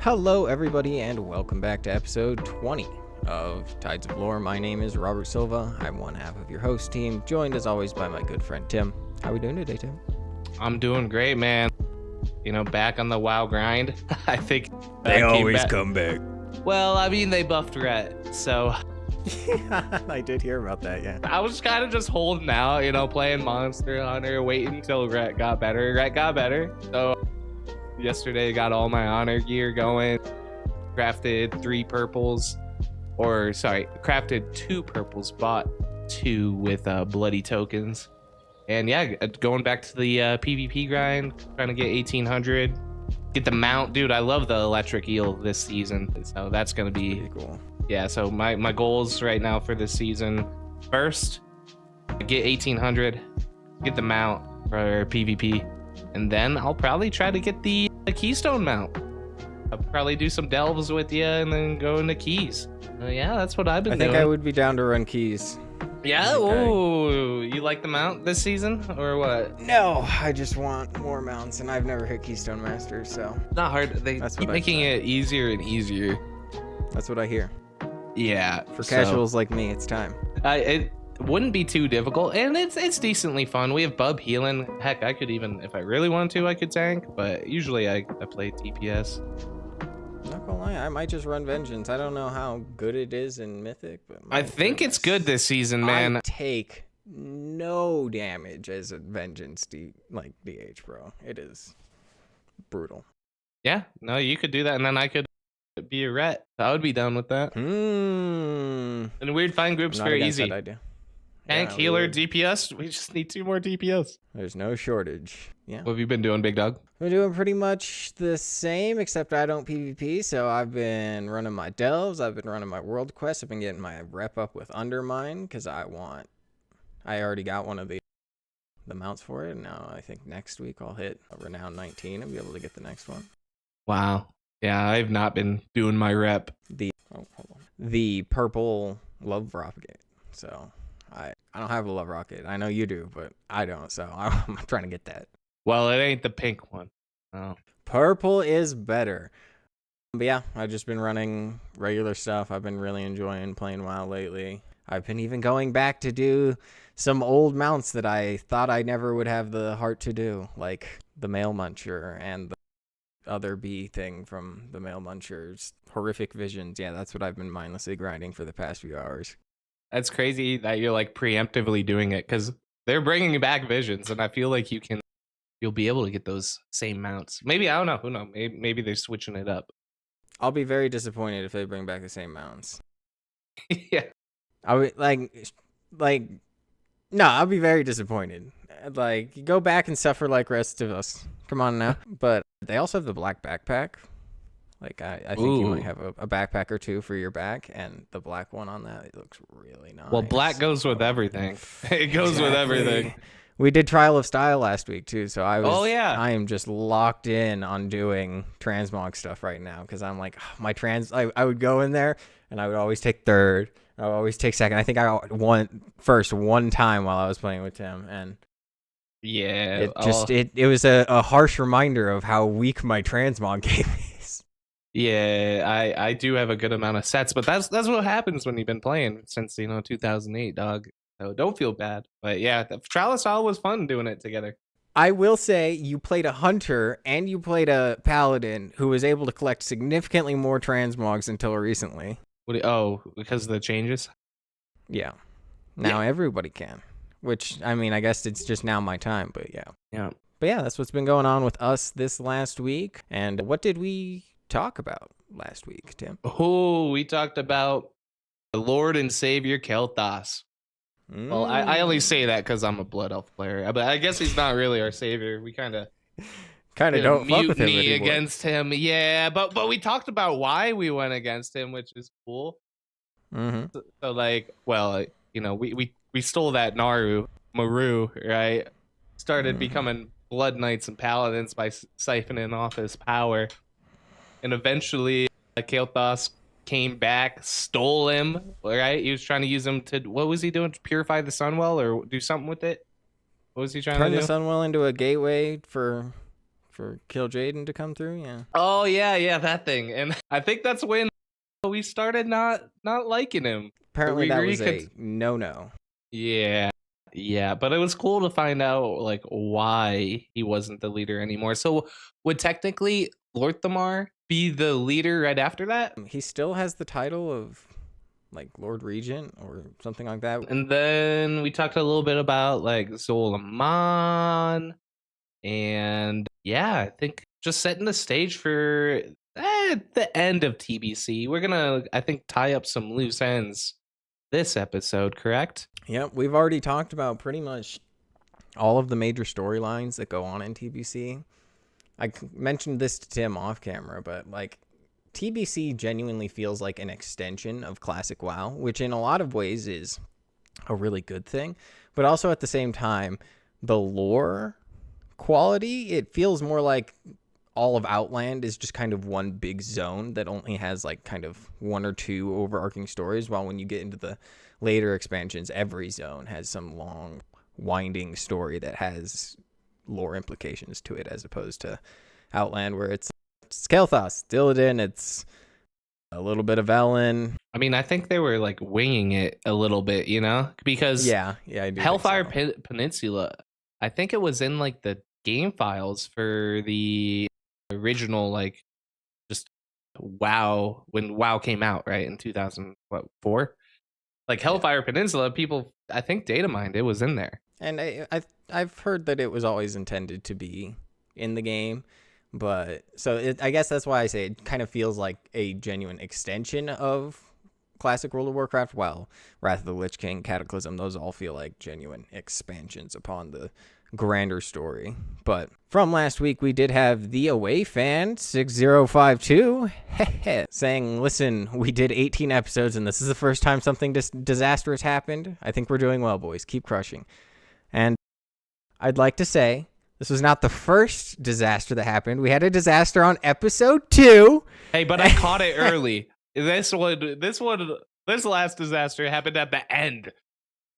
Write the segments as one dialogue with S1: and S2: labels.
S1: Hello, everybody, and welcome back to episode 20 of Tides of Lore. My name is Robert Silva. I'm one half of your host team, joined as always by my good friend Tim. How are we doing today, Tim?
S2: I'm doing great, man. You know, back on the WoW grind. I think
S1: they always come back.
S2: Well, I mean, they buffed Rhett, so
S1: I did hear about that, yeah.
S2: I was kind of just holding out, you know, playing Monster Hunter, waiting until Rhett got better. Rhett got better, so yesterday got all my honor gear going. Crafted 3 purples, crafted 2 purples, bought 2 with bloody tokens. And yeah, going back to the PvP grind, trying to get 1800, get the mount. Dude, I love the electric eel this season, so that's gonna be
S1: pretty cool.
S2: Yeah, so my goals right now for this season: first, get 1800, get the mount for PvP, and then I'll probably try to get the keystone mount. I'll probably do some delves with you and then go into keys. Yeah, that's what I've been doing.
S1: I think I would be down to run keys.
S2: Yeah. Oh, you like the mount this season or what?
S1: No, I just want more mounts, and I've never hit Keystone Master, so
S2: it's not hard. They keep making it easier and easier.
S1: That's what I hear.
S2: Yeah,
S1: for casuals like me, it's time.
S2: It wouldn't be too difficult, and it's decently fun. We have bub healing. Heck, I could even, if I really wanted to, I could tank, but usually I play DPS.
S1: Not gonna lie, I might just run Vengeance. I don't know how good it is in Mythic, but
S2: I think it's good this season, man.
S1: I take no damage as a Vengeance DH, bro. It is brutal.
S2: Yeah, no, you could do that, and then I could be a ret. I would be down with that. And weird find groups very easy. Tank, healer, DPS. We just need 2 more DPS.
S1: There's no shortage. Yeah.
S2: What have you been doing, big dog?
S1: I'm doing pretty much the same, except I don't PvP. So I've been running my delves. I've been running my world quests. I've been getting my rep up with Undermine because I already got one of the mounts for it. And now I think next week I'll hit a Renown 19 and be able to get the next one.
S2: Wow. Yeah, I've not been doing my rep.
S1: The purple love rocket. So I don't have a love rocket. I know you do, but I don't. So I'm trying to get that.
S2: Well, it ain't the pink one. Oh.
S1: Purple is better. But yeah, I've just been running regular stuff. I've been really enjoying playing WoW lately. I've been even going back to do some old mounts that I thought I never would have the heart to do, like the Male Muncher and the other bee thing from the Male Munchers. Horrific Visions. Yeah, that's what I've been mindlessly grinding for the past few hours.
S2: That's crazy that you're like preemptively doing it, because they're bringing back Visions, and I feel like you'll be able to get those same mounts. Maybe, I don't know. Who knows? Maybe they're switching it up.
S1: I'll be very disappointed if they bring back the same mounts.
S2: Yeah.
S1: I would no, I'll be very disappointed. Like, go back and suffer like rest of us. Come on now. But they also have the black backpack. Like, I think you might have a backpack or 2 for your back, and the black one on that, it looks really nice.
S2: Well, black goes with everything. It goes with everything.
S1: We did Trial of Style last week, too, so I am just locked in on doing transmog stuff right now, because I'm like, I would go in there, and I would always take 3rd, I would always take 2nd. I think I got first one time while I was playing with Tim, and
S2: yeah,
S1: it was a harsh reminder of how weak my transmog game is.
S2: Yeah, I do have a good amount of sets, but that's what happens when you've been playing since 2008, dog. So don't feel bad. But yeah, the Trial of Style was fun doing it together.
S1: I will say you played a hunter and you played a paladin who was able to collect significantly more transmogs until recently.
S2: Because of the changes?
S1: Yeah. Now everybody can. Which, I mean, I guess it's just now my time, but yeah.
S2: Yeah.
S1: But yeah, that's what's been going on with us this last week. And what did we talk about last week, Tim?
S2: Oh, we talked about the Lord and Savior Kel'Thas. Well, I only say that because I'm a Blood Elf player, but I guess he's not really our savior. We kind of
S1: don't fuck with him anymore.
S2: Against him, yeah. But we talked about why we went against him, which is cool.
S1: Mm-hmm.
S2: So like, well, we stole that Maru, right? Started becoming Blood Knights and Paladins by siphoning off his power, and eventually Kel'Thas came back, stole him, right? He was trying to use him to, what was he doing? To purify the Sunwell or do something with it? What was he trying to do?
S1: Turn the Sunwell into a gateway for for Kill Jaden to come through. Yeah.
S2: Oh yeah, that thing. And I think that's when we started not liking him.
S1: Apparently that was a no.
S2: Yeah. Yeah, but it was cool to find out like why he wasn't the leader anymore. So would technically Lord Thamar be the leader right after that?
S1: He still has the title of like Lord Regent or something like that.
S2: And then we talked a little bit about like Zolaman, and yeah, I think just setting the stage for the end of TBC. We're gonna, I think, tie up some loose ends this episode, correct?
S1: Yep, we've already talked about pretty much all of the major storylines that go on in TBC. I mentioned this to Tim off camera, but like TBC genuinely feels like an extension of classic WoW, which in a lot of ways is a really good thing, but also at the same time, the lore quality, it feels more like all of Outland is just kind of one big zone that only has like kind of one or two overarching stories, while when you get into the later expansions, every zone has some long winding story that has lore implications to it, as opposed to Outland where it's Kael'thas, Illidan, it's a little bit of Ellen.
S2: I mean, I think they were like winging it a little bit, you know, because
S1: yeah, I do
S2: Hellfire
S1: think so.
S2: Peninsula, I think it was in like the game files for the original, like just WoW, when WoW came out, right, in 2004. Like Hellfire Peninsula, people, I think, data mined it was in there.
S1: And I've heard that it was always intended to be in the game, but so I guess that's why I say it kind of feels like a genuine extension of classic World of Warcraft. Well, Wrath of the Lich King, Cataclysm, those all feel like genuine expansions upon the grander story. But from last week, we did have the away fan 6052 saying, listen, we did 18 episodes and this is the first time something disastrous happened. I think we're doing well, boys. Keep crushing. And I'd like to say this was not the first disaster that happened. We had a disaster on episode 2.
S2: Hey, but I caught it early. This last disaster happened at the end.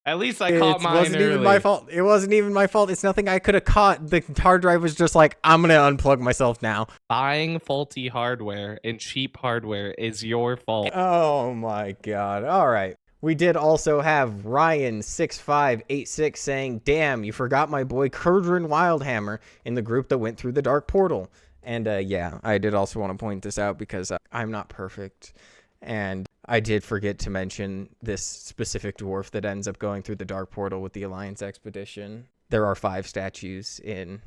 S2: At least I caught mine
S1: wasn't
S2: early.
S1: Even my fault. It wasn't even my fault. It's nothing I could have caught. The hard drive was just like, I'm going to unplug myself now.
S2: Buying faulty hardware and cheap hardware is your fault.
S1: Oh my God. All right. We did also have Ryan6586 saying, damn, you forgot my boy Kurdrin Wildhammer in the group that went through the dark portal. And yeah, I did also want to point this out because I'm not perfect. And I did forget to mention this specific dwarf that ends up going through the dark portal with the Alliance expedition. There are 5 statues in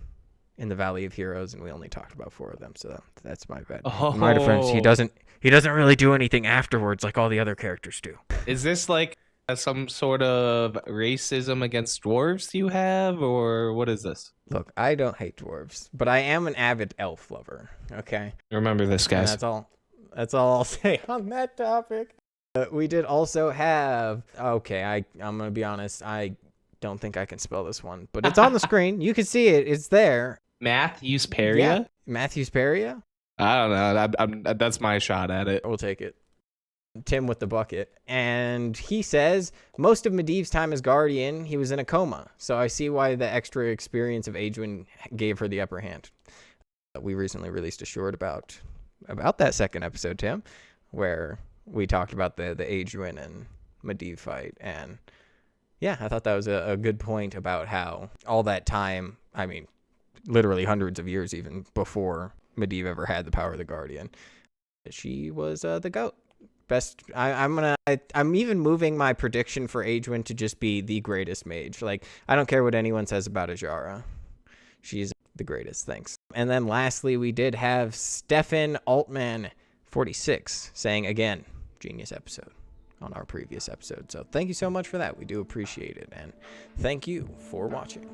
S1: the Valley of Heroes, and we only talked about 4 of them, so that's my bad.
S2: Oh.
S1: In my defense, he doesn't really do anything afterwards like all the other characters do.
S2: Is this like some sort of racism against dwarves you have, or what is this?
S1: Look, I don't hate dwarves, but I am an avid elf lover, okay?
S2: Remember this, guys.
S1: And that's all I'll say on that topic. We did also have, okay, I'm going to be honest, I don't think I can spell this one, but it's on the screen. You can see it. It's there.
S2: Matthews Peria?
S1: Yeah, Matthews Peria?
S2: I don't know. That's my shot at it.
S1: We'll take it. Tim with the bucket. And he says, most of Medivh's time as Guardian, he was in a coma. So I see why the extra experience of Aegwynn gave her the upper hand. We recently released a short about that second episode, Tim, where we talked about the Aegwynn and Medivh fight. And yeah, I thought that was a good point about how all that time, I mean, literally hundreds of years even before Medivh ever had the power of the Guardian, she was the GOAT. Best. I'm even moving my prediction for Aegwynn to just be the greatest mage. Like, I don't care what anyone says about Ajara. She's the greatest. Thanks. And then lastly, we did have Stefan Altman 46 saying, again, genius episode on our previous episode. So thank you so much for that. We do appreciate it. And thank you for watching.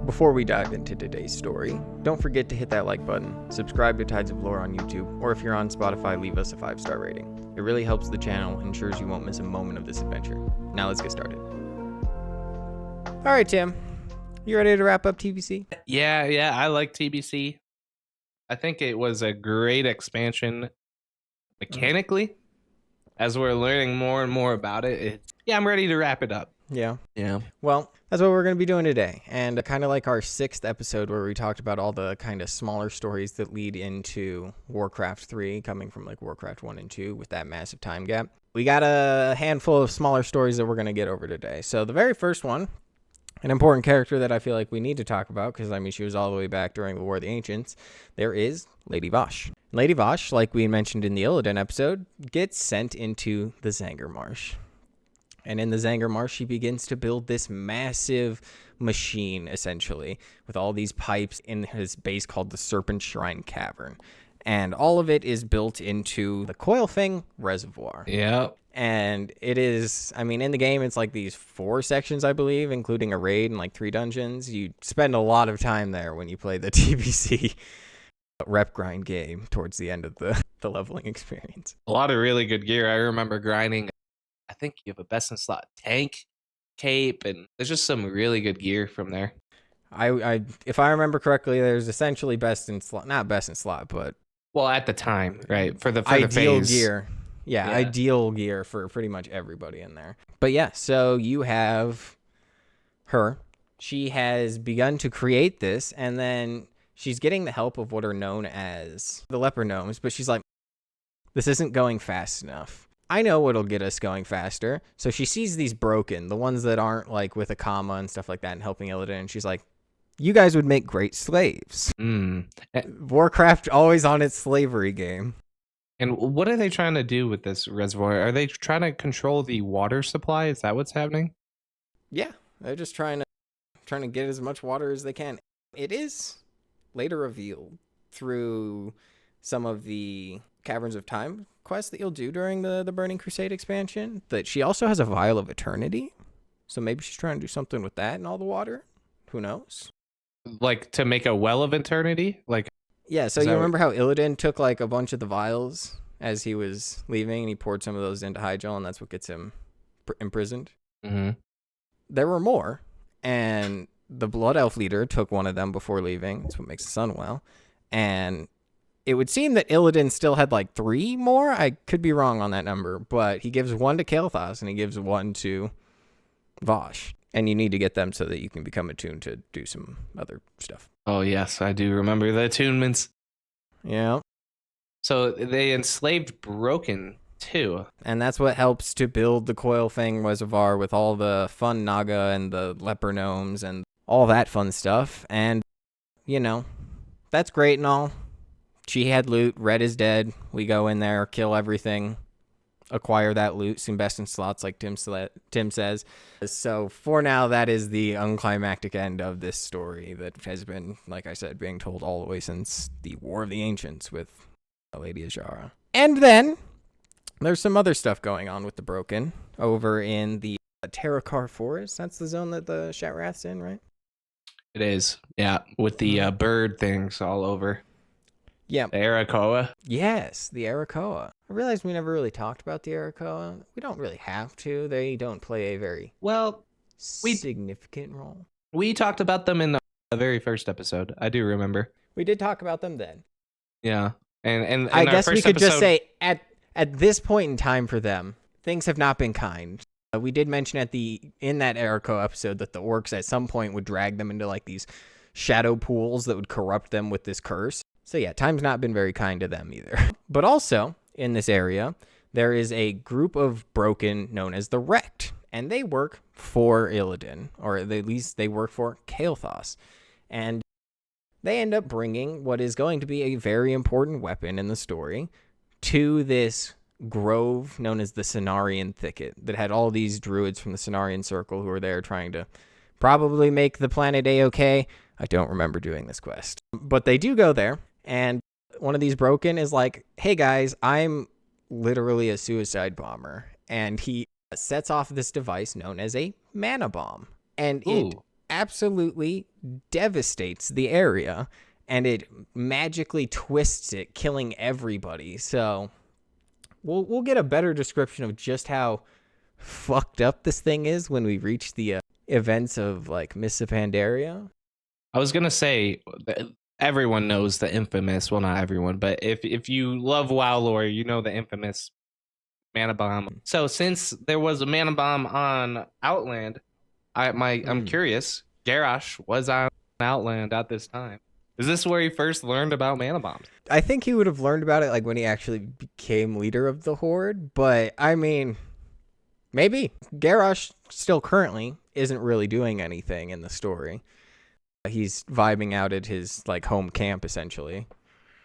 S1: Before we dive into today's story, don't forget to hit that like button, subscribe to Tides of Lore on YouTube, or if you're on Spotify, leave us a 5-star rating. It really helps the channel and ensures you won't miss a moment of this adventure. Now let's get started. All right, Tim, you ready to wrap up TBC?
S2: Yeah, I like TBC. I think it was a great expansion mechanically. As we're learning more and more about it, I'm ready to wrap it up.
S1: Yeah.
S2: Yeah.
S1: Well, that's what we're going to be doing today. And kind of like our 6th episode where we talked about all the kind of smaller stories that lead into Warcraft 3, coming from like Warcraft 1 and 2 with that massive time gap. We got a handful of smaller stories that we're going to get over today. So the very first one, an important character that I feel like we need to talk about, because, I mean, she was all the way back during the War of the Ancients, there is Lady Vashj. Lady Vashj, like we mentioned in the Illidan episode, gets sent into the Zanger Marsh. And in the Zanger Marsh, she begins to build this massive machine, essentially, with all these pipes in his base called the Serpent Shrine Cavern. And all of it is built into the Coilfang Reservoir.
S2: Yeah.
S1: And it is, I mean, in the game, it's like these 4 sections, I believe, including a raid and like 3 dungeons. You spend a lot of time there when you play the TBC rep grind game towards the end of the leveling experience.
S2: A lot of really good gear. I remember grinding. I think you have a best in slot tank, cape, and there's just some really good gear from there.
S1: I if I remember correctly, there's essentially best in slot, not best in slot, but
S2: Well, at the time, right? For the
S1: ideal
S2: phase.
S1: gear. Yeah, ideal gear for pretty much everybody in there. But yeah, so you have her. She has begun to create this, and then she's getting the help of what are known as the leper gnomes, but she's like, this isn't going fast enough. I know what'll get us going faster. So she sees these broken, the ones that aren't like with a comma and stuff like that, and helping Illidan, and she's like, you guys would make great slaves. Warcraft always on its slavery game.
S2: And what are they trying to do with this reservoir? Are they trying to control the water supply? Is that what's happening?
S1: Yeah, they're just trying to get as much water as they can. It is later revealed through some of the Caverns of Time quests that you'll do during the Burning Crusade expansion that she also has a Vial of Eternity. So maybe she's trying to do something with that and all the water. Who knows?
S2: Like to make a well of eternity? Like,
S1: yeah, so you remember how Illidan took like a bunch of the vials as he was leaving, and he poured some of those into Hyjal, and that's what gets him imprisoned?
S2: Mm-hmm.
S1: There were more, and the Blood Elf leader took one of them before leaving. That's what makes the sun well. And it would seem that Illidan still had like 3 more. I could be wrong on that number, but he gives 1 to Kael'thas, and he gives 1 to Vashj. And you need to get them so that you can become attuned to do some other stuff.
S2: Oh, yes, I do remember the attunements.
S1: Yeah.
S2: So they enslaved Broken, too.
S1: And that's what helps to build the Coilfang Reservoir with all the fun Naga and the leper gnomes and all that fun stuff. And, you know, that's great and all. She had loot. Red is dead. We go in there, kill everything, acquire that loot, some best in slots like Tim says. So for now, that is the unclimactic end of this story that has been, like I said, being told all the way since the War of the Ancients with Lady Azshara. And then there's some other stuff going on with the Broken over in the Terrakar Forest. That's the zone that the Shatrath's in, right?
S2: It is, yeah, with the bird things all over.
S1: Yeah.
S2: The Arakoa.
S1: Yes, the Arakoa. I realized we never really talked about the Arakoa. We don't really have to. They don't play a very significant role.
S2: We talked about them in the very first episode. I do remember.
S1: We did talk about them then.
S2: Yeah. And
S1: I guess we could just say at this point in time for them, things have not been kind. We did mention in that Arakoa episode that the orcs at some point would drag them into like these shadow pools that would corrupt them with this curse. So yeah, time's not been very kind to them either. But also, in this area, there is a group of Broken known as the Wrecked, and they work for Illidan, or at least they work for Kael'thas. And they end up bringing what is going to be a very important weapon in the story to this grove known as the Cenarian Thicket that had all these druids from the Cenarian Circle who were there trying to probably make the planet A-okay. I don't remember doing this quest. But they do go there. And one of these Broken is like, hey guys, I'm literally a suicide bomber. And he sets off this device known as a mana bomb. And it absolutely devastates the area. And it magically twists it, killing everybody. So we'll get a better description of just how fucked up this thing is when we reach the events of like Mists of Pandaria.
S2: I was going to say... Everyone knows the infamous, well, not everyone, but if you love WoW lore, you know the infamous mana bomb. So since there was a mana bomb on Outland, I'm curious. Garrosh was on Outland at this time. Is this where he first learned about mana bombs?
S1: I think he would have learned about it like when he actually became leader of the Horde, but I mean, maybe. Garrosh still currently isn't really doing anything in the story. He's vibing out at his like home camp essentially.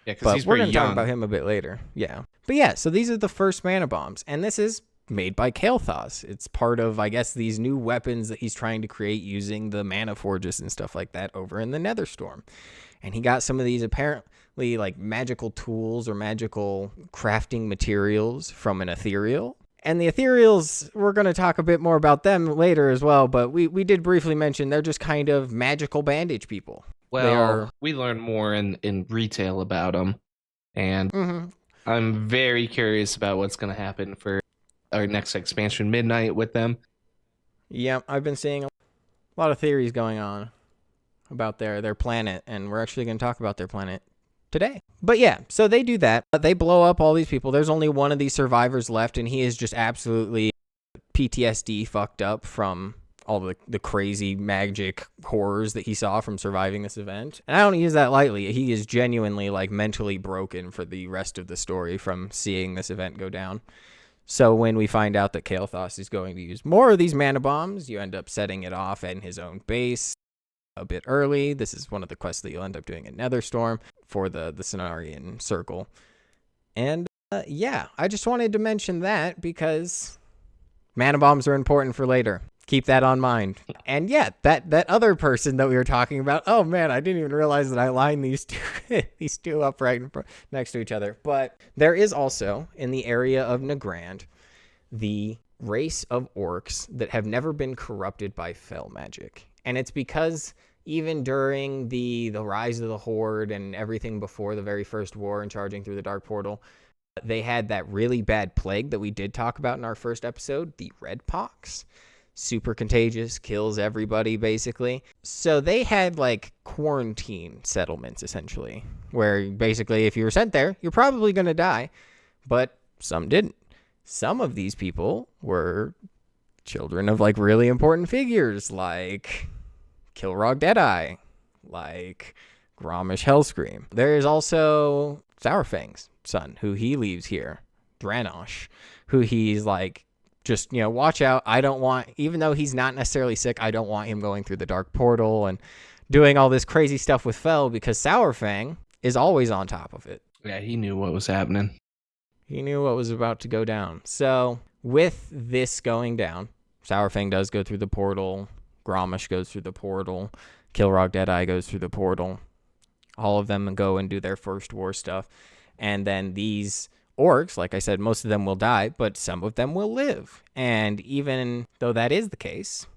S2: Yeah, because
S1: But
S2: he's
S1: we're
S2: pretty
S1: going to talk
S2: young.
S1: about him a bit later. Yeah. But yeah, so these are the first mana bombs, and this is made by Kael'thas. It's part of, I guess, these new weapons that he's trying to create using the mana forges and stuff like that over in the Netherstorm. And he got some of these apparently like magical tools or magical crafting materials from an ethereal. And the ethereals, we're going to talk a bit more about them later as well, but we did briefly mention they're just kind of magical bandage people.
S2: Well, we learned more in retail about them, and I'm very curious about what's going to happen for our next expansion, Midnight, with them.
S1: Yeah, I've been seeing a lot of theories going on about their planet, and we're actually going to talk about their planet today. But yeah, so they do that. They blow up all these people. There's only one of these survivors left, and he is just absolutely PTSD fucked up from all the crazy magic horrors that he saw from surviving this event. And I don't use that lightly. He is genuinely like mentally broken for the rest of the story from seeing this event go down. So when we find out that Kael'thas is going to use more of these mana bombs, you end up setting it off in his own base a bit early. This is one of the quests that you'll end up doing at Netherstorm for the Cenarian Circle. And yeah, I just wanted to mention that because mana bombs are important for later. Keep that on mind. And yeah, that other person that we were talking about, oh man, I didn't even realize that I lined these two up right next to each other. But there is also, in the area of Nagrand, the race of orcs that have never been corrupted by fel magic. And it's because even during the rise of the Horde and everything before the very first war and charging through the Dark Portal, they had that really bad plague that we did talk about in our first episode, the Red Pox. Super contagious, kills everybody basically. So they had like quarantine settlements essentially, where basically if you were sent there, you're probably going to die, but some didn't. Some of these people were children of like really important figures like Kilrog Deadeye, like Grommash Hellscream. There is also Sourfang's son, who he leaves here, Dranosh, who he's like, just, watch out. I don't want, even though he's not necessarily sick, I don't want him going through the Dark Portal and doing all this crazy stuff with Fel because Sourfang is always on top of it.
S2: Yeah, he knew what was happening.
S1: He knew what was about to go down. So with this going down, Sourfang does go through the portal. Grommash goes through the portal. Kilrog Deadeye goes through the portal. All of them go and do their first war stuff. And then these orcs, like I said, most of them will die, but some of them will live. And even though that is the case,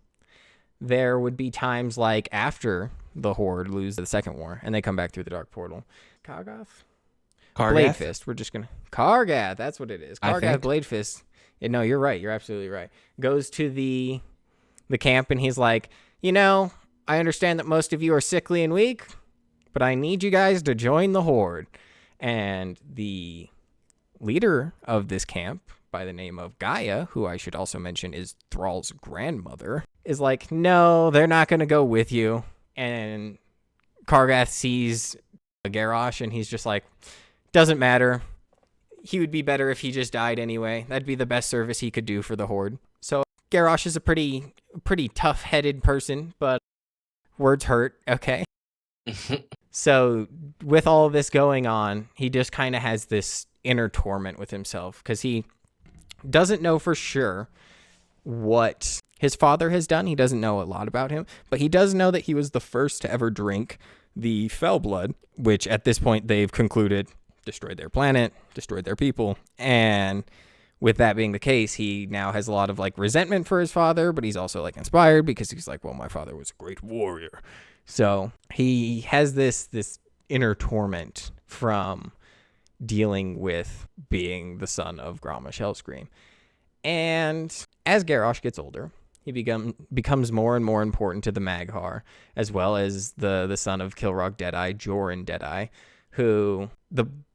S1: there would be times like after the Horde lose the second war and they come back through the Dark Portal. Kargath? Blade Fist. We're just going to... Kargath, that's what it is. Kargath Blade Fist. Yeah, no, you're right. You're absolutely right. Goes to the camp and he's like, I understand that most of you are sickly and weak, but I need you guys to join the Horde. And the leader of this camp, by the name of Gaia, who I should also mention is Thrall's grandmother, is like, no, they're not going to go with you. And Kargath sees Garrosh and he's just like, doesn't matter. He would be better if he just died anyway. That'd be the best service he could do for the Horde. So Garrosh is a pretty tough-headed person, but words hurt, okay? So with all of this going on, he just kind of has this inner torment with himself because he doesn't know for sure what his father has done. He doesn't know a lot about him, but he does know that he was the first to ever drink the fel blood, which at this point they've concluded destroyed their planet, destroyed their people. And with that being the case, he now has a lot of like resentment for his father, but he's also like inspired because he's like, well, my father was a great warrior. So he has this inner torment from dealing with being the son of Grommash Hellscream. And as Garrosh gets older, he becomes more and more important to the Mag'har, as well as the son of Kilrog Deadeye, Joran Deadeye, who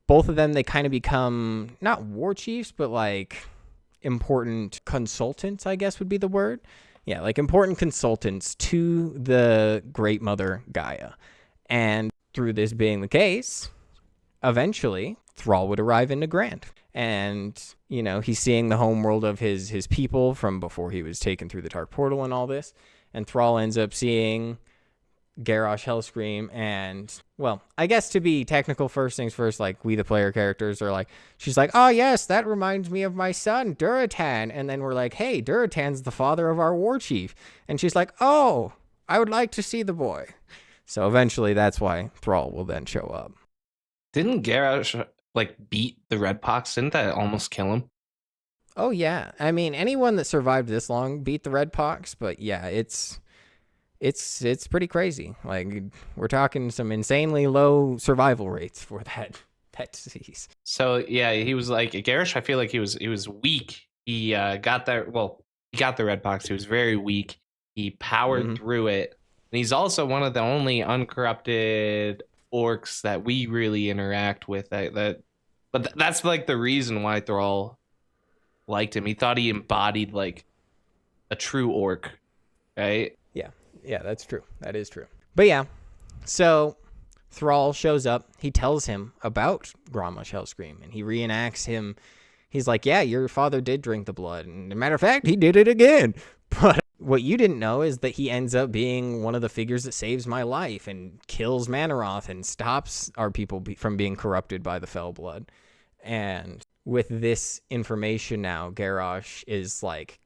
S1: both of them, they kind of become not war chiefs, but like important consultants, I guess would be the word. Yeah, like important consultants to the Great Mother Gaia. And through this being the case, eventually Thrall would arrive in Nagrand. And, you know, he's seeing the homeworld of his people from before he was taken through the Dark Portal and all this. And Thrall ends up seeing Garrosh, Hellscream, and, well, I guess to be technical, first things first, like, we the player characters are like, she's like, oh yes, that reminds me of my son, Duratan. And then we're like, hey, Duratan's the father of our war chief. And she's like, oh, I would like to see the boy. So eventually that's why Thrall will then show up.
S2: Didn't Garrosh like beat the Red Pox? Didn't that almost kill him?
S1: Oh yeah, I mean, anyone that survived this long beat the Red Pox, but yeah, it's pretty crazy. Like, we're talking some insanely low survival rates for that disease.
S2: So yeah, he was like Garrosh. I feel like he was weak. He got there. Well, he got the Red Pox. He was very weak. He powered through it, and he's also one of the only uncorrupted orcs that we really interact with. But that's like the reason why Thrall liked him. He thought he embodied like a true orc, right?
S1: Yeah, that's true. That is true. But yeah, so Thrall shows up. He tells him about Grommash Hellscream, and he reenacts him. He's like, yeah, your father did drink the blood. And as a matter of fact, he did it again. But what you didn't know is that he ends up being one of the figures that saves my life and kills Manaroth and stops our people from being corrupted by the fell blood. And with this information now, Garrosh is like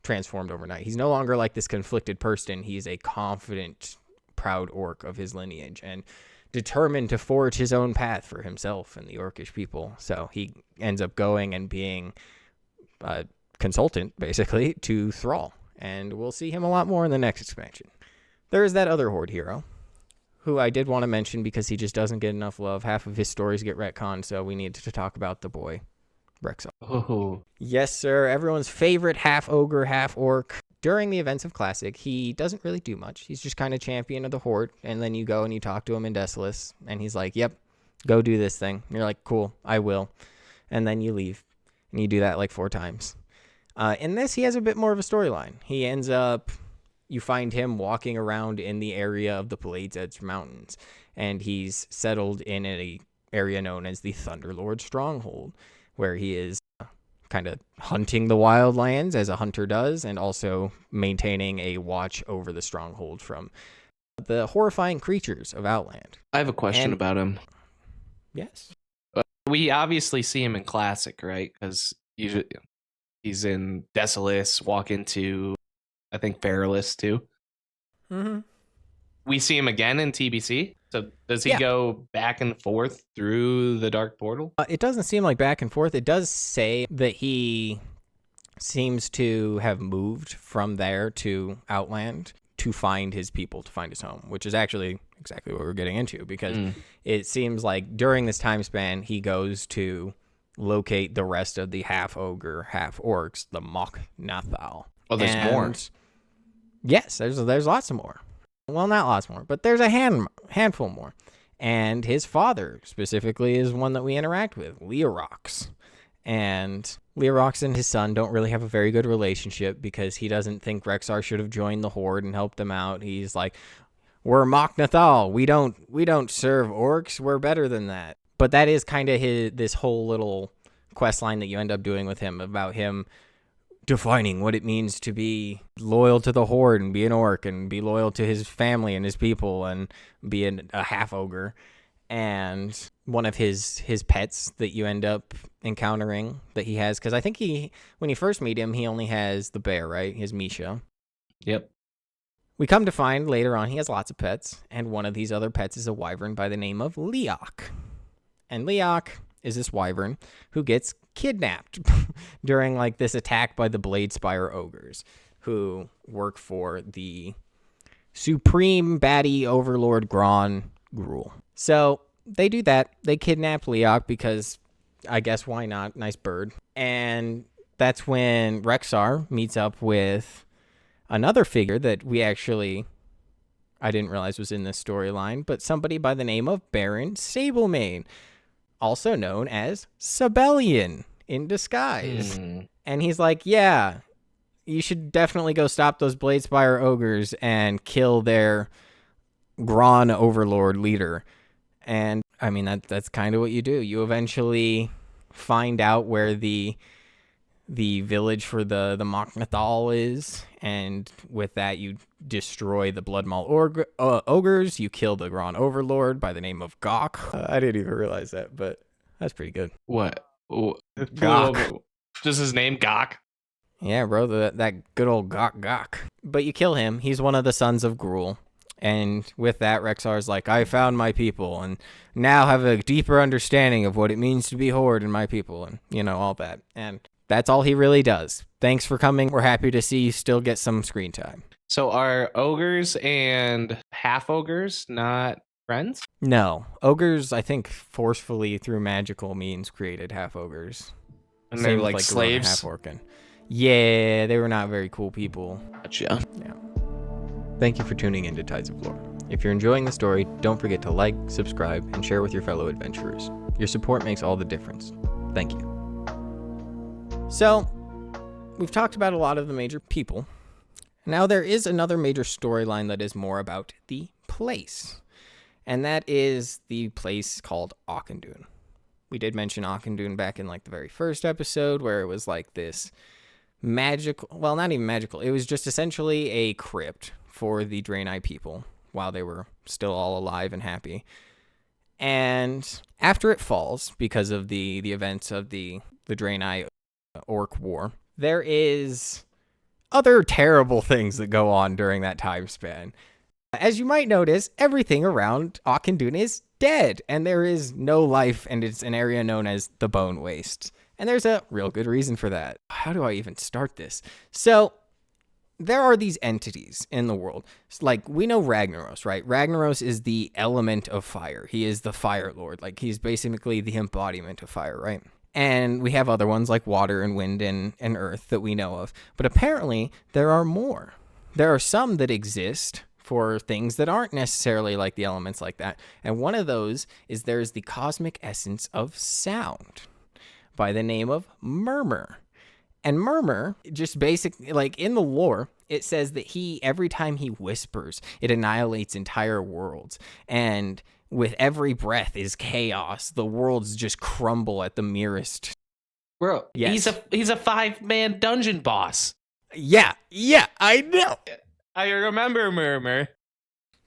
S1: transformed overnight. He's no longer like this conflicted person. He's a confident, proud orc of his lineage and determined to forge his own path for himself and the orcish people. So he ends up going and being a consultant, basically, to Thrall. And we'll see him a lot more in the next expansion. There is that other Horde hero, who I did want to mention because he just doesn't get enough love. Half of his stories get retconned, so we need to talk about the boy, Rexxar.
S2: Oh.
S1: Yes, sir. Everyone's favorite half-ogre, half-orc. During the events of Classic, he doesn't really do much. He's just kind of champion of the Horde, and then you go and you talk to him in Desolace, and he's like, yep, go do this thing. And you're like, cool, I will. And then you leave, and you do that like 4 times. In this, he has a bit more of a storyline. He ends up, you find him walking around in the area of the Blade's Edge Mountains, and he's settled in an area known as the Thunderlord Stronghold, where he is kind of hunting the wildlands as a hunter does, and also maintaining a watch over the stronghold from the horrifying creatures of Outland.
S2: I have a question about him.
S1: Yes.
S2: We obviously see him in Classic, right? Because he's in Desolace, walk into, I think, Perilous too.
S1: Mm-hmm.
S2: We see him again in TBC. So does he go back and forth through the Dark Portal?
S1: It doesn't seem like back and forth. It does say that he seems to have moved from there to Outland to find his people, to find his home, which is actually exactly what we're getting into, because it seems like during this time span, he goes to locate the rest of the half-ogre, half-orcs, the Mok Nathal.
S2: Oh, there's more.
S1: Yes, there's lots of more. Well, not lots more, but there's a handful more. And his father, specifically, is one that we interact with, Leorox. And Leorox and his son don't really have a very good relationship because he doesn't think Rexxar should have joined the Horde and helped them out. He's like, we're Mok Nathal. We don't serve orcs. We're better than that. But that is kind of this whole little quest line that you end up doing with him, about him defining what it means to be loyal to the Horde and be an orc and be loyal to his family and his people and be a half ogre. And one of his pets that you end up encountering that he has, because I think when you first meet him, he only has the bear, right? He has Misha.
S2: Yep.
S1: We come to find later on he has lots of pets, and one of these other pets is a wyvern by the name of Leok. And Leok is this wyvern who gets kidnapped during like this attack by the Bladespire ogres, who work for the supreme baddie overlord Gron Gruul. So they do that. They kidnap Leok because I guess why not? Nice bird. And that's when Rexxar meets up with another figure that I didn't realize was in this storyline, but somebody by the name of Baron Sablemane, also known as Sabellion in disguise. And he's like, yeah, you should definitely go stop those Bladespire ogres and kill their Gron overlord leader. And I mean, that's kind of what you do. You eventually find out where the village for the Machnathal is, and with that you destroy the Bloodmaw ogres. You kill the Gron overlord by the name of Gok. I didn't even realize that, but that's pretty good.
S2: What?
S1: Gok.
S2: Just his name, Gok?
S1: Yeah, bro, that good old Gok. But you kill him. He's one of the sons of Gruul. And with that, Rexxar's like, I found my people, and now have a deeper understanding of what it means to be Horde and my people, and, you know, all that. And that's all he really does. Thanks for coming. We're happy to see you still get some screen time.
S2: So are ogres and half-ogres not friends?
S1: No. Ogres, I think, forcefully through magical means created half-ogres.
S2: And they were like slaves?
S1: Half-orcan. Yeah, they were not very cool people.
S2: Gotcha.
S1: Yeah. Thank you for tuning in to Tides of Lore. If you're enjoying the story, don't forget to like, subscribe, and share with your fellow adventurers. Your support makes all the difference. Thank you. So, we've talked about a lot of the major people. Now there is another major storyline that is more about the place. And that is the place called Auchindoun. We did mention Auchindoun back in like the very first episode, where it was like this magical, well, not even magical. It was just essentially a crypt for the Draenei people while they were still all alive and happy. And after it falls, because of the events of the Draenei Orc War, there is other terrible things that go on during that time span. As you might notice, everything around Auchindoun is dead, and there is no life, and it's an area known as the Bone Wastes. And there's a real good reason for that. How do I even start this? So, there are these entities in the world. Like, we know Ragnaros, right? Ragnaros is the element of fire. He is the Fire Lord. Like, he's basically the embodiment of fire, right? And we have other ones like water and wind and earth that we know of. But apparently, there are more. There are some that exist for things that aren't necessarily like the elements like that. And one of those is there's the cosmic essence of sound by the name of Murmur. And Murmur, just basically, like in the lore, it says that every time he whispers, it annihilates entire worlds. And with every breath is chaos. The worlds just crumble at the merest.
S2: Bro,
S1: yes.
S2: he's a 5-man dungeon boss.
S1: Yeah, I know.
S2: I remember Murmur.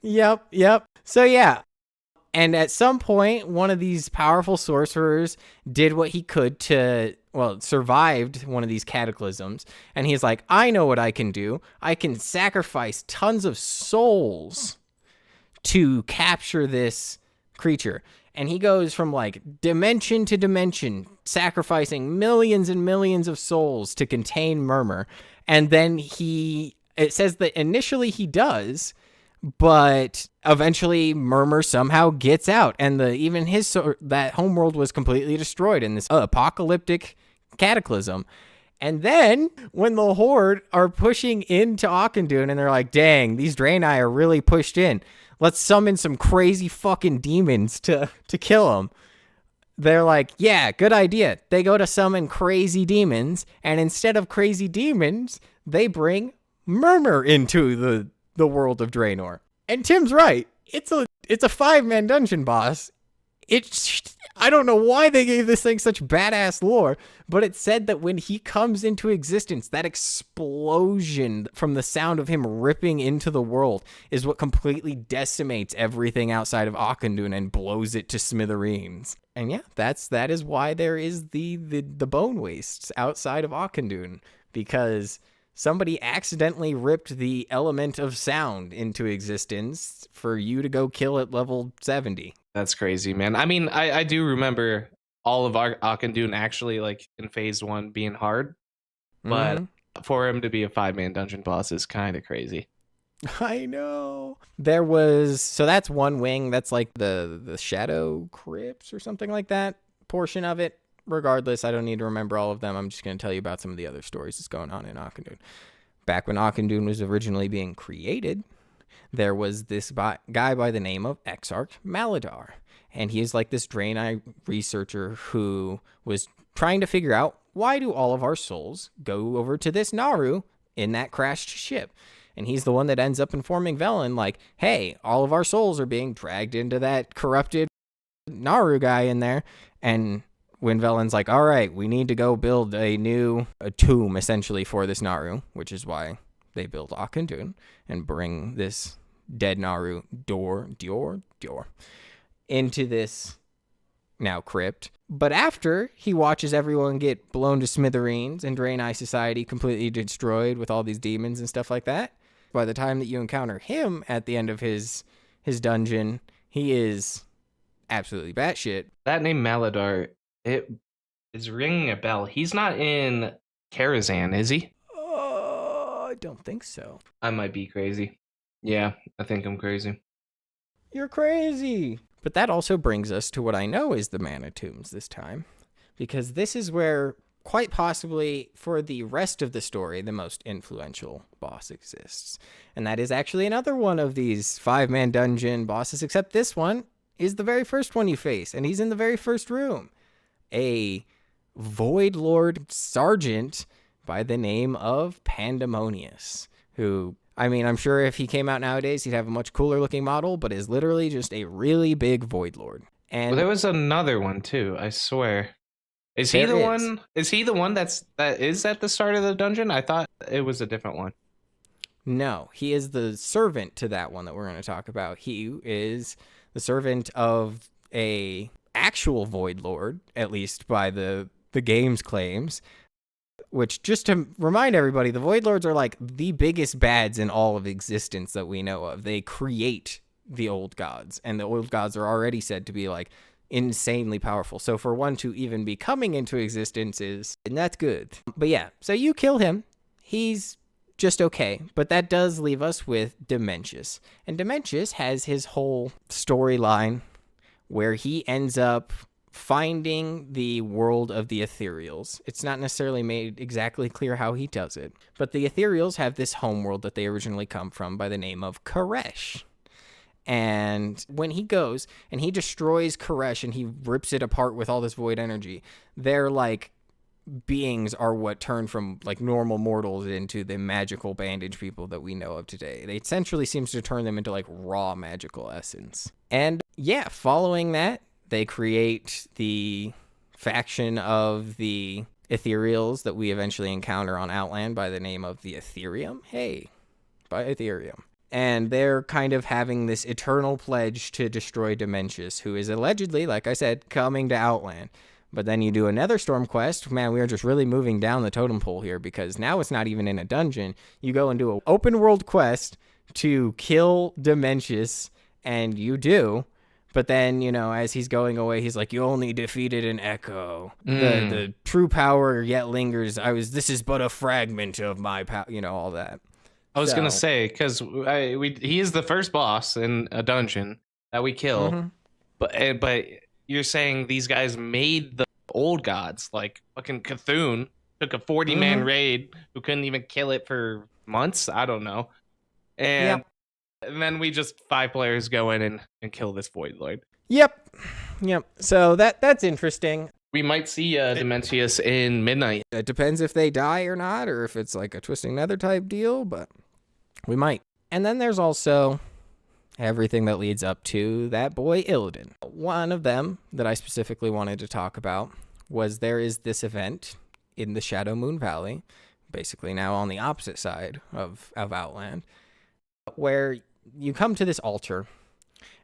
S1: Yep. So yeah. And at some point, one of these powerful sorcerers did what he could to, survived one of these cataclysms. And he's like, I know what I can do. I can sacrifice tons of souls to capture this creature. And he goes from like dimension to dimension, sacrificing millions and millions of souls to contain Murmur. And then it says that initially he does, but eventually Murmur somehow gets out, and that homeworld was completely destroyed in this apocalyptic cataclysm. And then when the Horde are pushing into Auchindoun and they're like, dang, these Draenei are really pushed in. Let's summon some crazy fucking demons to kill them. They're like, yeah, good idea. They go to summon crazy demons, and instead of crazy demons, they bring Murmur into the world of Draenor. And Tim's right. It's a 5-man dungeon boss. I don't know why they gave this thing such badass lore, but it said that when he comes into existence, that explosion from the sound of him ripping into the world is what completely decimates everything outside of Auchindoun and blows it to smithereens. And yeah, that is why there is the bone wastes outside of Auchindoun, because somebody accidentally ripped the element of sound into existence for you to go kill at level 70.
S2: That's crazy, man. I mean, I do remember all of Auchindoun actually, like, in phase 1 being hard. But for him to be a 5-man dungeon boss is kind of crazy.
S1: I know. So that's one wing. That's like the Shadow Crypts or something like that portion of it. Regardless, I don't need to remember all of them. I'm just going to tell you about some of the other stories that's going on in Auchindoun. Back when Auchindoun was originally being created, there was this guy by the name of Exarch Maladar. And he is like this Draenei researcher who was trying to figure out, why do all of our souls go over to this Naru in that crashed ship? And he's the one that ends up informing Velen, like, hey, all of our souls are being dragged into that corrupted Naru guy in there. And when Velen's like, all right, we need to go build a tomb, essentially, for this Naru, which is why they build Auchindoun and bring this dead Naru Dior into this now crypt. But after he watches everyone get blown to smithereens and Draenei society completely destroyed with all these demons and stuff like that, by the time that you encounter him at the end of his dungeon, he is absolutely batshit.
S2: That name Maladar, it is ringing a bell. He's not in Karazhan, is he?
S1: I don't think so.
S2: I might be crazy. Yeah, I think I'm crazy.
S1: You're crazy. But that also brings us to what I know is the Mana Tombs this time, because this is where, quite possibly, for the rest of the story, the most influential boss exists. And that is actually another one of these 5-man dungeon bosses, except this one is the very first one you face, and he's in the very first room. A Void Lord Sergeant by the name of Pandemonius, who, I mean, I'm sure if he came out nowadays, he'd have a much cooler looking model, but is literally just a really big Void Lord. And
S2: well, there was another one too, I swear. Is he the one? Is he the one that is at the start of the dungeon? I thought it was a different one.
S1: No, he is the servant to that one that we're going to talk about. He is the servant of a actual Void Lord, at least by the game's claims. Which, just to remind everybody, the Void Lords are like the biggest bads in all of existence that we know of. They create the old gods, and the old gods are already said to be like insanely powerful. So for one to even be coming into existence and that's good. But yeah, so you kill him. He's just okay. But that does leave us with Dementius. And Dementius has his whole storyline where he ends up finding the world of the ethereals. It's not necessarily made exactly clear how he does it, but the ethereals have this homeworld that they originally come from by the name of Koresh. And when he goes and he destroys Koresh and he rips it apart with all this void energy, their like beings are what turn from like normal mortals into the magical bandage people that we know of today. It essentially seems to turn them into like raw magical essence. And yeah, following that, they create the faction of the ethereals that we eventually encounter on Outland by the name of the Ethereum. Hey, by Ethereum. And they're kind of having this eternal pledge to destroy Dementius, who is allegedly, like I said, coming to Outland. But then you do another storm quest. Man, we are just really moving down the totem pole here, because now it's not even in a dungeon. You go and do an open world quest to kill Dementius, and you do. But then, you know, as he's going away, he's like, you only defeated an echo. The true power yet lingers. This is but a fragment of my power, you know, all that.
S2: I was going to say, because he is the first boss in a dungeon that we kill. Mm-hmm. But you're saying these guys made the old gods, like fucking Cthulhu took a 40-man raid who couldn't even kill it for months. I don't know. And then we just 5 players go in and kill this Void Lord. Yep.
S1: So that's interesting.
S2: We might see Dementius in Midnight.
S1: It depends if they die or not, or if it's like a Twisting Nether type deal, but we might. And then there's also everything that leads up to that boy Illidan. One of them that I specifically wanted to talk about was there is this event in the Shadow Moon Valley, basically now on the opposite side of Outland, where you come to this altar,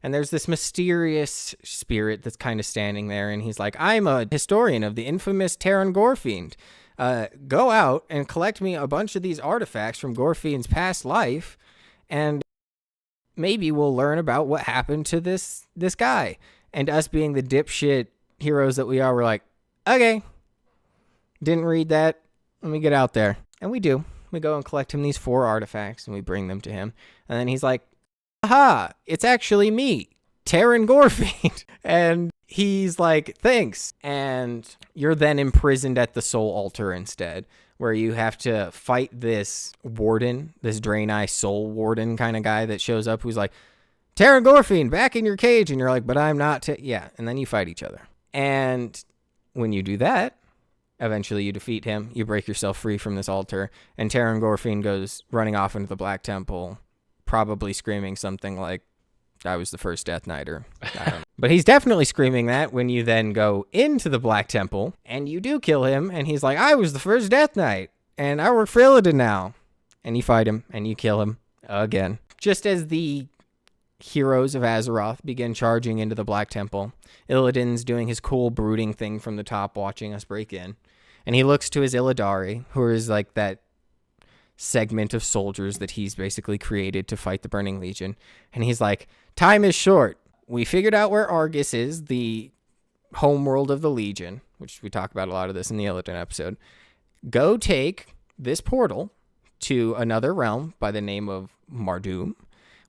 S1: and there's this mysterious spirit that's kind of standing there, and he's like, I'm a historian of the infamous Terran Gorefiend. Go out and collect me a bunch of these artifacts from Gorefiend's past life, and maybe we'll learn about what happened to this guy. And us being the dipshit heroes that we are, we're like, okay, didn't read that. Let me get out there. And we do. We go and collect him these 4 artifacts, and we bring them to him. And then he's like, aha, it's actually me, Terran Gorefiend. And he's like, thanks. And you're then imprisoned at the Soul Altar instead, where you have to fight this warden, this Draenei Soul Warden kind of guy that shows up, who's like, Terran Gorfine, back in your cage. And you're like, but I'm not. Yeah. And then you fight each other. And when you do that, eventually you defeat him. You break yourself free from this altar. And Terran Gorfine goes running off into the Black Temple, probably screaming something like, I was the first Death Knighter. I don't know. But he's definitely screaming that when you then go into the Black Temple and you do kill him. And he's like, I was the first Death Knight and I work for Illidan now. And you fight him and you kill him again. Just as the heroes of Azeroth begin charging into the Black Temple, Illidan's doing his cool brooding thing from the top, watching us break in. And he looks to his Illidari, who is like that segment of soldiers that he's basically created to fight the Burning Legion. And he's like, time is short. We figured out where Argus is, the homeworld of the Legion, which we talk about a lot of this in the Illidan episode. Go take this portal to another realm by the name of Mardum,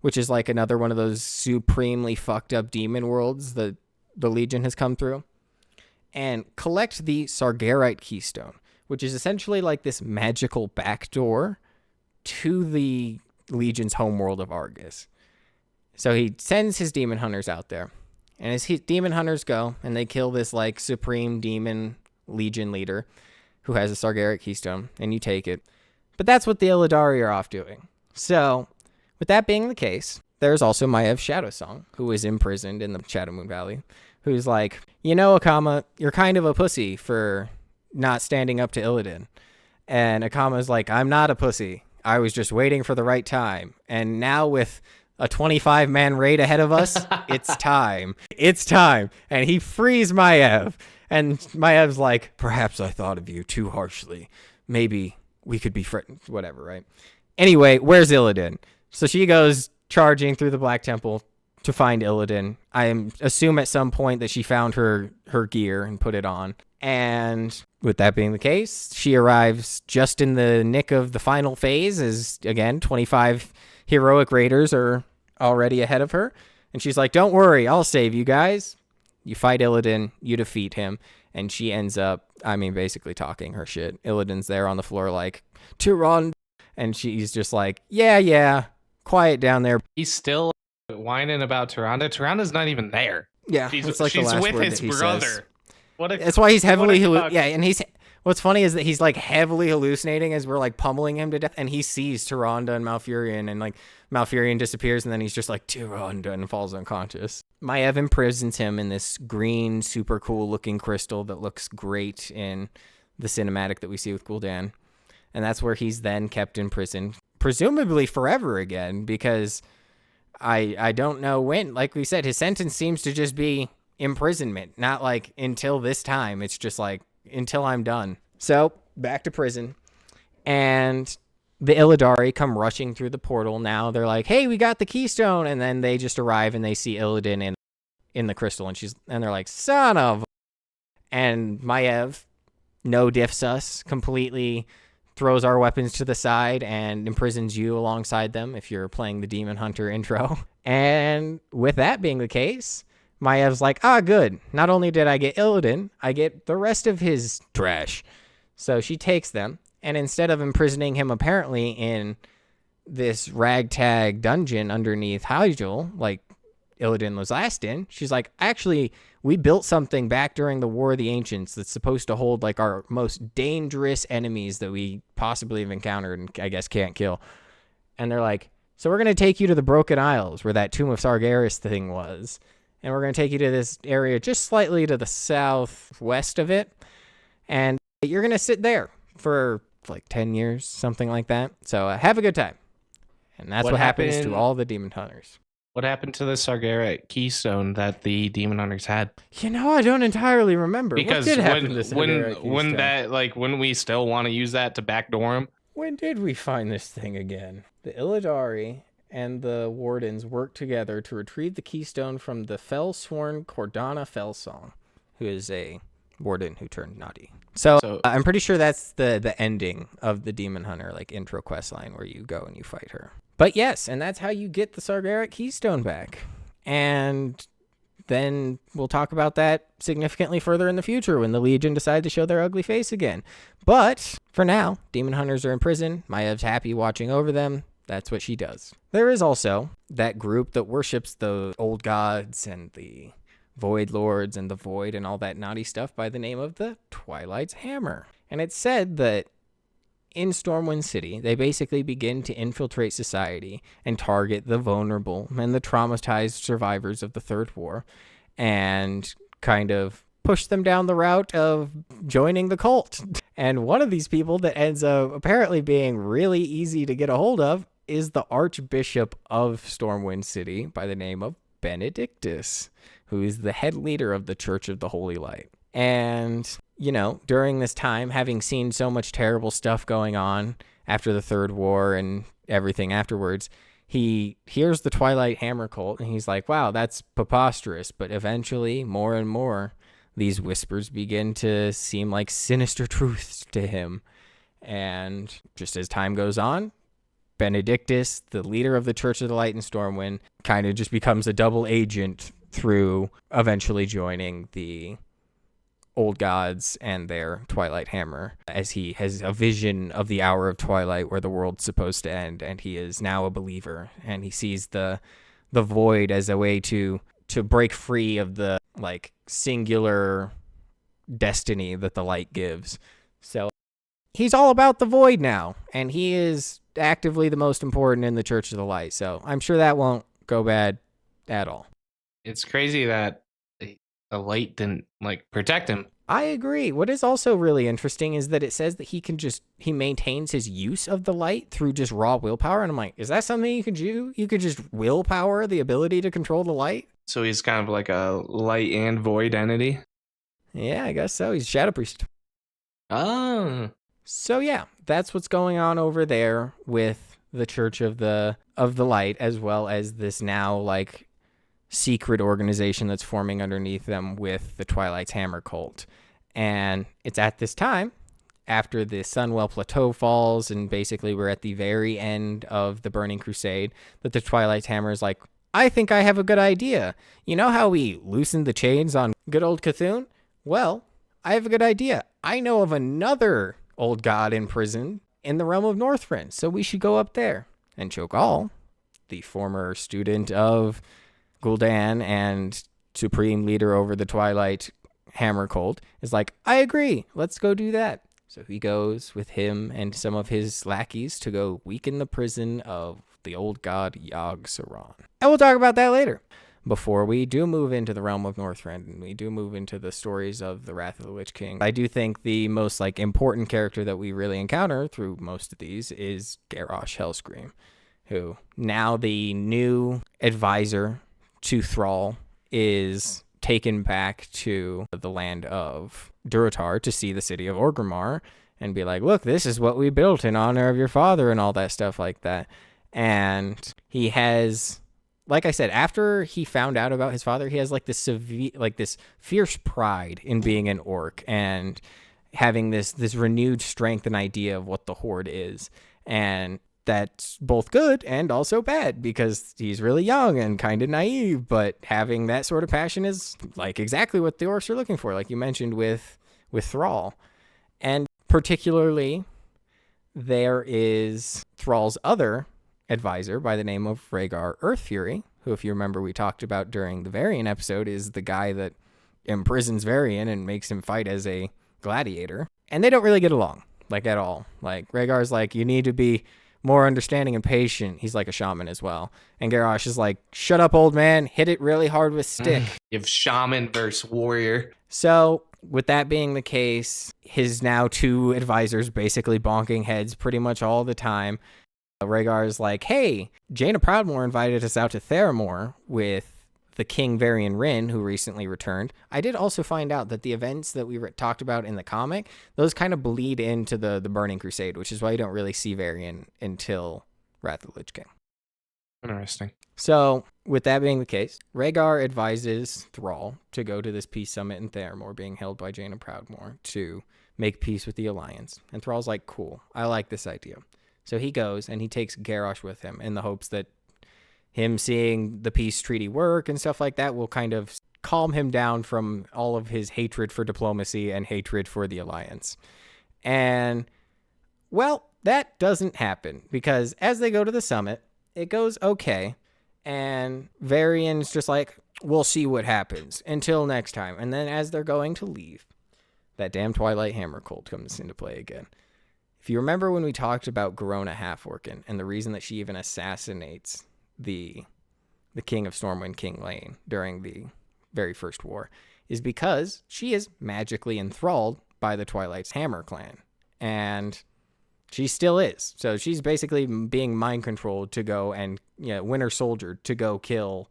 S1: which is like another one of those supremely fucked up demon worlds that the Legion has come through, and collect the Sargerite Keystone, which is essentially like this magical backdoor to the Legion's homeworld of Argus. So he sends his demon hunters out there, and as demon hunters go, and they kill this like supreme demon Legion leader who has a Sargerite Keystone, and you take it. But that's what the Illidari are off doing. So, with that being the case, there's also Maev's Shadowsong, who is imprisoned in the Shadowmoon Valley, who's like, you know, Akama, you're kind of a pussy for not standing up to Illidan. And Akama's like, I'm not a pussy. I was just waiting for the right time. And now with a 25-man raid ahead of us, it's time. It's time. And he frees Maev. And Maev's like, perhaps I thought of you too harshly. Maybe we could be friends, whatever, right? Anyway, where's Illidan? So she goes charging through the Black Temple to find Illidan. I assume at some point that she found her gear and put it on. And with that being the case, she arrives just in the nick of the final phase, as, again, 25 heroic raiders are already ahead of her. And she's like, don't worry, I'll save you guys. You fight Illidan, you defeat him, and she ends up, basically talking her shit. Illidan's there on the floor like, Tyrande. And she's just like, yeah, quiet down there.
S2: He's still whining about Tyrande. Tyrande's not even there.
S1: Yeah, it's like the last
S2: with
S1: word
S2: his
S1: that he
S2: brother.
S1: says.
S2: That's
S1: why he's heavily and he's. What's funny is that he's like heavily hallucinating as we're like pummeling him to death, and he sees Tyrande and Malfurion, and like Malfurion disappears, and then he's just like Tyrande and falls unconscious. Maiev imprisons him in this green, super cool looking crystal that looks great in the cinematic that we see with Gul'dan, and that's where he's then kept in prison, presumably forever again, because I don't know when. Like we said, his sentence seems to just be imprisonment, not like until this time. It's just like until I'm done. So back to prison, and the Illidari come rushing through the portal. Now they're like, hey, we got the keystone, and then they just arrive and they see Illidan in the crystal, and they're like, son of. And Maiev no diffs us, completely throws our weapons to the side and imprisons you alongside them if you're playing the Demon Hunter intro. And with that being the case, Maev's like, good. Not only did I get Illidan, I get the rest of his trash. So she takes them, and instead of imprisoning him apparently in this ragtag dungeon underneath Hyjal, like Illidan was last in, she's like, actually, we built something back during the War of the Ancients that's supposed to hold like our most dangerous enemies that we possibly have encountered and I guess can't kill. And they're like, so we're going to take you to the Broken Isles where that Tomb of Sargeras thing was. And we're going to take you to this area just slightly to the southwest of it. And you're going to sit there for like 10 years, something like that. So have a good time. And that's what happens to all the Demon Hunters.
S2: What happened to the Sargeras keystone that the Demon Hunters had?
S1: I don't entirely remember.
S2: Because
S1: what did happen to Sargeras keystone?
S2: when we still want to use that to backdoor him?
S1: When did we find this thing again? The Illidari and the Wardens worked together to retrieve the keystone from the fell-sworn Cordana Fellsong, who is a warden who turned naughty. So I'm pretty sure that's the ending of the Demon Hunter like intro quest line where you go and you fight her. But yes, and that's how you get the Sargeras keystone back. And then we'll talk about that significantly further in the future when the Legion decide to show their ugly face again. But for now, Demon Hunters are in prison. Maev's happy watching over them. That's what she does. There is also that group that worships the old gods and the void lords and the void and all that naughty stuff by the name of the Twilight's Hammer. And it's said that in Stormwind City, they basically begin to infiltrate society and target the vulnerable and the traumatized survivors of the Third War and kind of push them down the route of joining the cult. And one of these people that ends up apparently being really easy to get a hold of is the Archbishop of Stormwind City by the name of Benedictus, who is the head leader of the Church of the Holy Light. And, you know, during this time, having seen so much terrible stuff going on after the Third War and everything afterwards, he hears the Twilight Hammer cult and he's like, wow, that's preposterous. But eventually, more and more, these whispers begin to seem like sinister truths to him. And just as time goes on, Benedictus, the leader of the Church of the Light in Stormwind, kind of just becomes a double agent through eventually joining the old gods and their Twilight Hammer, as he has a vision of the hour of twilight where the world's supposed to end, and he is now a believer, and he sees the void as a way to break free of the like singular destiny that the light gives. So he's all about the void now, and he is actively the most important in the Church of the Light. So I'm sure that won't go bad at all.
S2: It's crazy that the light didn't like protect him.
S1: I agree. What is also really interesting is that it says that he maintains his use of the light through just raw willpower. And I'm like, is that something you could do? You could just willpower the ability to control the light?
S2: So he's kind of like a light and void entity.
S1: Yeah, I guess so. He's Shadow Priest.
S2: Oh.
S1: So yeah, that's what's going on over there with the Church of the Light, as well as this now like secret organization that's forming underneath them with the Twilight's Hammer cult. And it's at this time, after the Sunwell Plateau falls, and basically we're at the very end of the Burning Crusade, that the Twilight's Hammer is like, I think I have a good idea. You know how we loosened the chains on good old Cthulhu? Well, I have a good idea. I know of another old god in prison in the realm of Northrend, so we should go up there. And Cho'gall, the former student of Gul'dan and supreme leader over the Twilight Hammer cult, is like, I agree, let's go do that. So he goes with him and some of his lackeys to go weaken the prison of the old god Yogg-Saron. And we'll talk about that later. Before we do move into the realm of Northrend and we do move into the stories of the Wrath of the Lich King, I do think the most like important character that we really encounter through most of these is Garrosh Hellscream, who now the new advisor to Thrall is taken back to the land of Durotar to see the city of Orgrimmar and be like, look, this is what we built in honor of your father and all that stuff like that. And he has, like I said, after he found out about his father, he has like this this fierce pride in being an orc and having this renewed strength and idea of what the Horde is. And that's both good and also bad because he's really young and kind of naive, but having that sort of passion is like exactly what the orcs are looking for, like you mentioned with Thrall. And particularly, there is Thrall's other advisor by the name of Rhaegar Earthfury, who, if you remember, we talked about during the Varian episode, is the guy that imprisons Varian and makes him fight as a gladiator. And they don't really get along, like at all. Like Rhaegar's like, you need to be more understanding and patient. He's like a shaman as well. And Garrosh is like, shut up, old man. Hit it really hard with stick.
S2: You have shaman versus warrior.
S1: So with that being the case, his now two advisors basically bonking heads pretty much all the time. Rhaegar is like, hey, Jaina Proudmoore invited us out to Theramore with the King Varian Wrynn, who recently returned. I did also find out that the events that we talked about in the comic, those kind of bleed into the Burning Crusade, which is why you don't really see Varian until Wrath of the Lich King.
S2: Interesting.
S1: So, with that being the case, Rhaegar advises Thrall to go to this peace summit in Theramore being held by Jaina Proudmoore to make peace with the Alliance. And Thrall's like, cool, I like this idea. So he goes and he takes Garrosh with him in the hopes that him seeing the peace treaty work and stuff like that will kind of calm him down from all of his hatred for diplomacy and hatred for the Alliance. And, well, that doesn't happen because as they go to the summit, it goes okay. And Varian's just like, we'll see what happens until next time. And then as they're going to leave, that damn Twilight Hammer cult comes into play again. If you remember when we talked about Garrosh half-orcan and the reason that she even assassinates the King of Stormwind, King Lane, during the very first war, is because she is magically enthralled by the Twilight's Hammer clan. And she still is. So she's basically being mind controlled to go and, Winter Soldier to go kill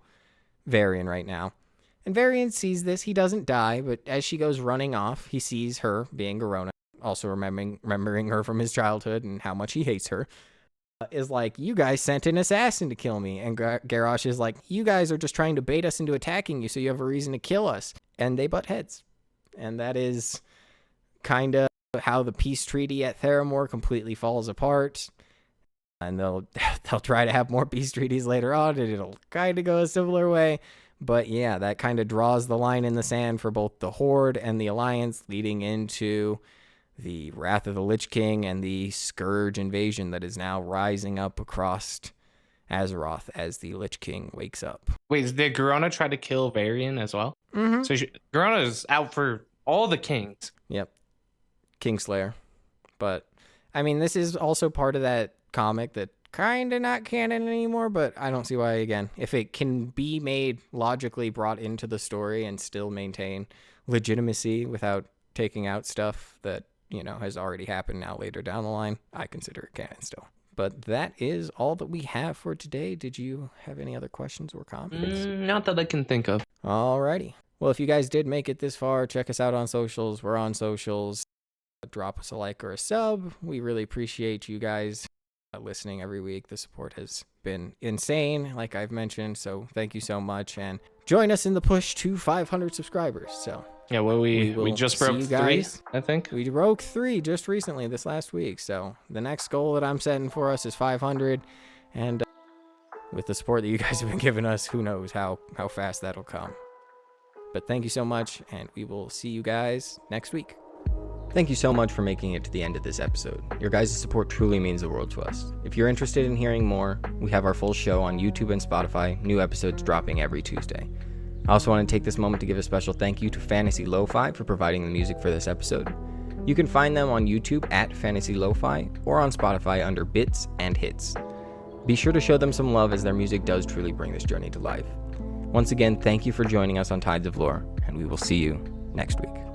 S1: Varian right now. And Varian sees this. He doesn't die, but as she goes running off, he sees her being Garrosh, also remembering her from his childhood and how much he hates her, is like, you guys sent an assassin to kill me. And Garrosh is like, you guys are just trying to bait us into attacking you so you have a reason to kill us. And they butt heads. And that is kind of how the peace treaty at Theramore completely falls apart. And they'll try to have more peace treaties later on, and it'll kind of go a similar way. But yeah, that kind of draws the line in the sand for both the Horde and the Alliance, leading into the Wrath of the Lich King and the Scourge invasion that is now rising up across Azeroth as the Lich King wakes up.
S2: Wait, did Garrosh try to kill Varian as well?
S1: Mm-hmm.
S2: So Garrosh is out for all the kings.
S1: Yep. Kingslayer. But, I mean, this is also part of that comic that kind of not canon anymore, but I don't see why, again. If it can be made logically brought into the story and still maintain legitimacy without taking out stuff that, has already happened now later down the line, I consider it canon still. But that is all that we have for today. Did you have any other questions or comments?
S2: Not that I can think of.
S1: Alrighty. Well, if you guys did make it this far, check us out on socials. We're on socials. Drop us a like or a sub. We really appreciate you guys listening every week. The support has been insane, like I've mentioned. So thank you so much. And join us in the push to 500 subscribers. So
S2: yeah, well, we just broke 3, I think.
S1: We broke 3 just recently this last week. So the next goal that I'm setting for us is 500. And with the support that you guys have been giving us, who knows how fast that'll come. But thank you so much, and we will see you guys next week. Thank you so much for making it to the end of this episode. Your guys' support truly means the world to us. If you're interested in hearing more, we have our full show on YouTube and Spotify, new episodes dropping every Tuesday. I also want to take this moment to give a special thank you to Fantasy Lo-Fi for providing the music for this episode. You can find them on YouTube at Fantasy Lo-Fi or on Spotify under Bits and Hits. Be sure to show them some love as their music does truly bring this journey to life. Once again, thank you for joining us on Tides of Lore, and we will see you next week.